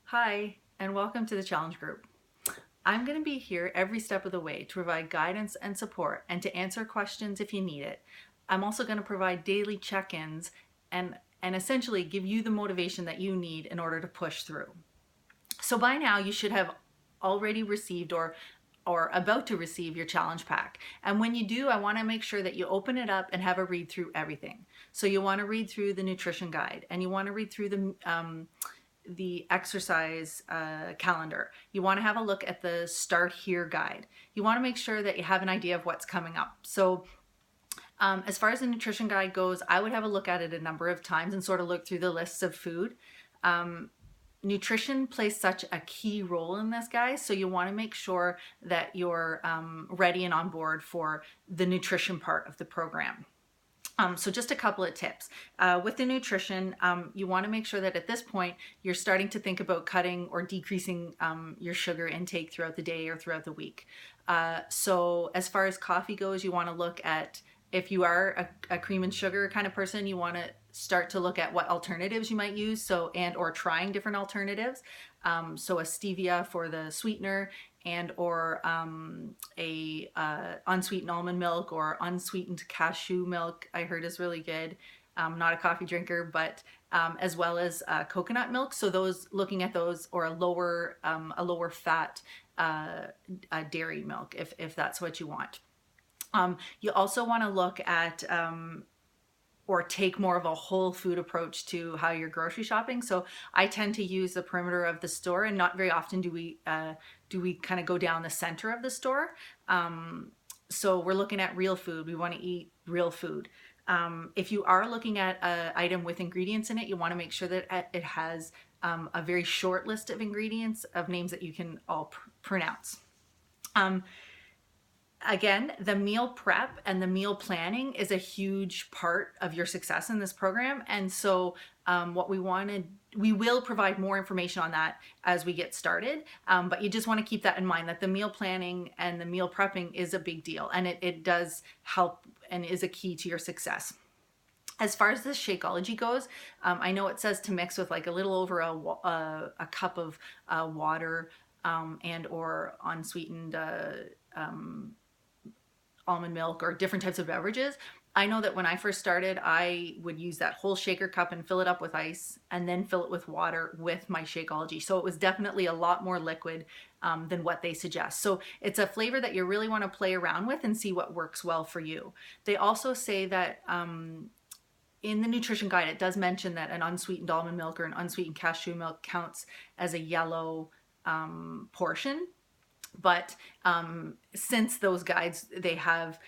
Hi, and welcome to the Challenge Group. I'm going to be here every step of the way to provide guidance and support and to answer questions if you need it. I'm also going to provide daily check-ins and essentially give you the motivation that you need in order to push through. So by now you should have already received or about to receive your challenge pack. And when you do, I want to make sure that you open it up and have a read through everything. So you want to read through the nutrition guide, and you want to read through the exercise calendar. You want to have a look at the Start Here guide. You want to make sure that you have an idea of what's coming up. So as far as the nutrition guide goes, I would have a look at it a number of times and sort of look through the lists of food. Nutrition plays such a key role in this, guys. So you want to make sure that you're ready and on board for the nutrition part of the program. So just a couple of tips. With the nutrition, you want to make sure that at this point you're starting to think about cutting or decreasing your sugar intake throughout the day or throughout the week. So as far as coffee goes, you want to look at, if you are a cream and sugar kind of person, you want to start to look at what alternatives you might use, or trying different alternatives. So a stevia for the sweetener, and or a unsweetened almond milk or unsweetened cashew milk, I heard is really good. Not a coffee drinker, but as well as coconut milk. So those, looking at those, or a lower fat dairy milk, if that's what you want. You also want to look at or take more of a whole food approach to how you're grocery shopping. So I tend to use the perimeter of the store, and not very often do we kind of go down the center of the store. So we're looking at real food. We want to eat real food. If you are looking at an item with ingredients in it, you want to make sure that it has a very short list of ingredients, of names that you can all pronounce. Again, the meal prep and the meal planning is a huge part of your success in this program. And so we will provide more information on that as we get started. But you just want to keep that in mind, that the meal planning and the meal prepping is a big deal, and it does help and is a key to your success. As far as the Shakeology goes, I know it says to mix with like a little over a cup of water and or unsweetened almond milk or different types of beverages. I know that when I first started, I would use that whole shaker cup and fill it up with ice and then fill it with water with my Shakeology. So it was definitely a lot more liquid than what they suggest. So it's a flavor that you really want to play around with and see what works well for you. They also say that in the nutrition guide, it does mention that an unsweetened almond milk or an unsweetened cashew milk counts as a yellow portion. But since those guides, they have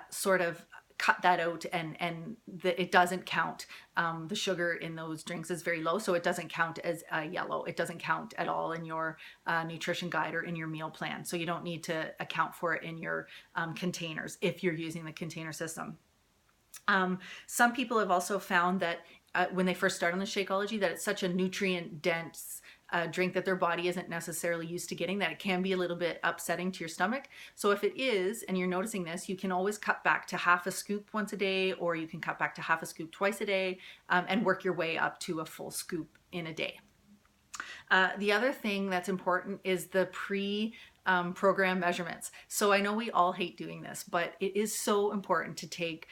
sort of cut that out, and it doesn't count. The sugar in those drinks is very low, so it doesn't count as yellow. It doesn't count at all in your nutrition guide or in your meal plan. So you don't need to account for it in your containers if you're using the container system. Some people have also found that when they first start on the Shakeology, that it's such a nutrient dense drink that their body isn't necessarily used to getting, that it can be a little bit upsetting to your stomach. So if it is, and you're noticing this, you can always cut back to half a scoop once a day, or you can cut back to half a scoop twice a day, and work your way up to a full scoop in a day. The other thing that's important is the program measurements. So I know we all hate doing this, but it is so important to take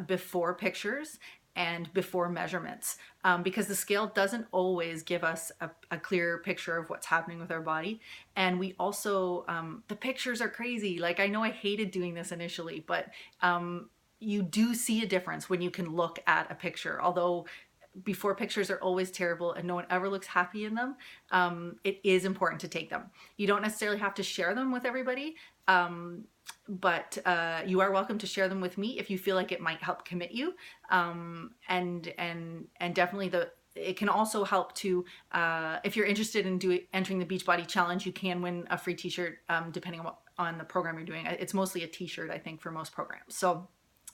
before pictures and before measurements, because the scale doesn't always give us a clear picture of what's happening with our body. And we also, the pictures are crazy. Like, I know I hated doing this initially, but you do see a difference when you can look at a picture. Although before pictures are always terrible and no one ever looks happy in them, it is important to take them. You don't necessarily have to share them with everybody, but you are welcome to share them with me if you feel like it might help commit you. And definitely it can also help to, if you're interested in entering the Beachbody Challenge, you can win a free t-shirt depending on the program you're doing. It's mostly a t-shirt, I think, for most programs. So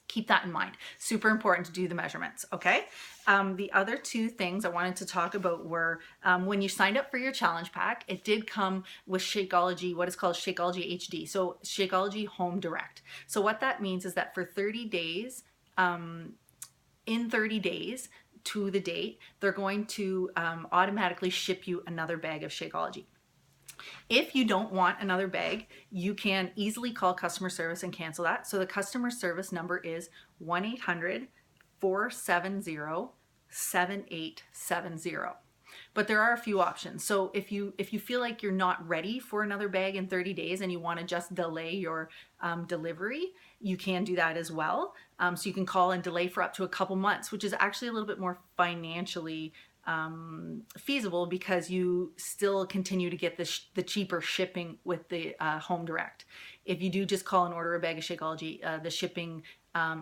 keep that in mind. Super important to do the measurements, okay? The other two things I wanted to talk about were when you signed up for your challenge pack, it did come with Shakeology, what is called Shakeology HD, so Shakeology Home Direct. So what that means is that for 30 days, in 30 days, to the date, they're going to automatically ship you another bag of Shakeology. If you don't want another bag, you can easily call customer service and cancel that. So the customer service number is 1-800-470-7870. But there are a few options. So if you feel like you're not ready for another bag in 30 days and you want to just delay your delivery, you can do that as well. So you can call and delay for up to a couple months, which is actually a little bit more financially feasible because you still continue to get the cheaper shipping with the Home Direct. If you do just call and order a bag of Shakeology, the shipping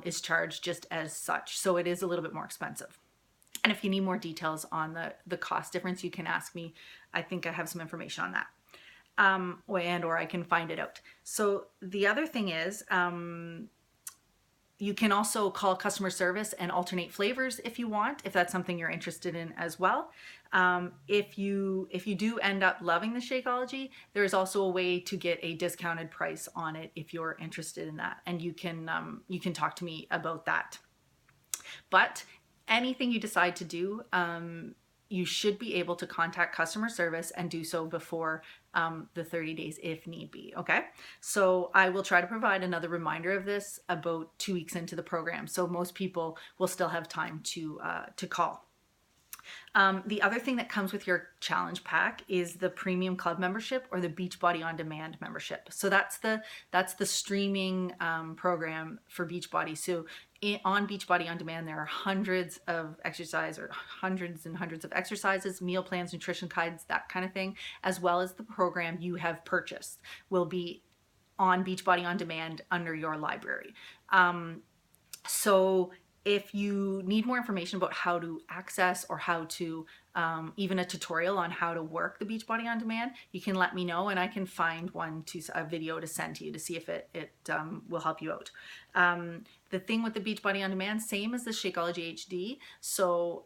is charged just as such. So it is a little bit more expensive. And if you need more details on the cost difference, you can ask me. I think I have some information on that. Or I can find it out. So the other thing is, you can also call customer service and alternate flavors if you want, if that's something you're interested in as well. If you do end up loving the Shakeology, there's also a way to get a discounted price on it if you're interested in that, and you can talk to me about that. But anything you decide to do, you should be able to contact customer service and do so before the 30 days if need be, okay? So I will try to provide another reminder of this about 2 weeks into the program, so most people will still have time to call. The other thing that comes with your challenge pack is the premium club membership or the Beachbody On Demand membership. So that's the streaming program for Beachbody. So on Beachbody On Demand, there are hundreds and hundreds of exercises, meal plans, nutrition guides, that kind of thing, as well as the program you have purchased will be on Beachbody On Demand under your library. So if you need more information about how to access or how to, even a tutorial on how to work the Beachbody On Demand, you can let me know and I can find a video to send to you to see if it will help you out. The thing with the Beachbody On Demand, same as the Shakeology HD. So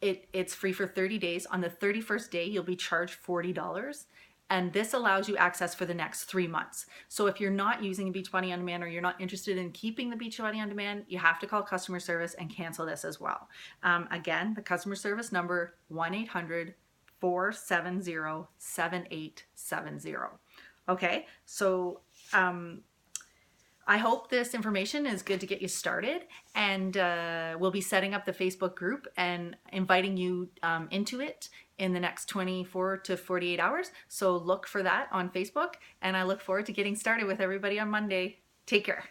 it's free for 30 days. On the 31st day, you'll be charged $40. And this allows you access for the next 3 months. So if you're not using Beachbody On Demand or you're not interested in keeping the Beachbody On Demand, you have to call customer service and cancel this as well. Again, the customer service number, 1-800-470-7870. Okay, so I hope this information is good to get you started, and we'll be setting up the Facebook group and inviting you into it in the next 24 to 48 hours. So look for that on Facebook, and I look forward to getting started with everybody on Monday. Take care.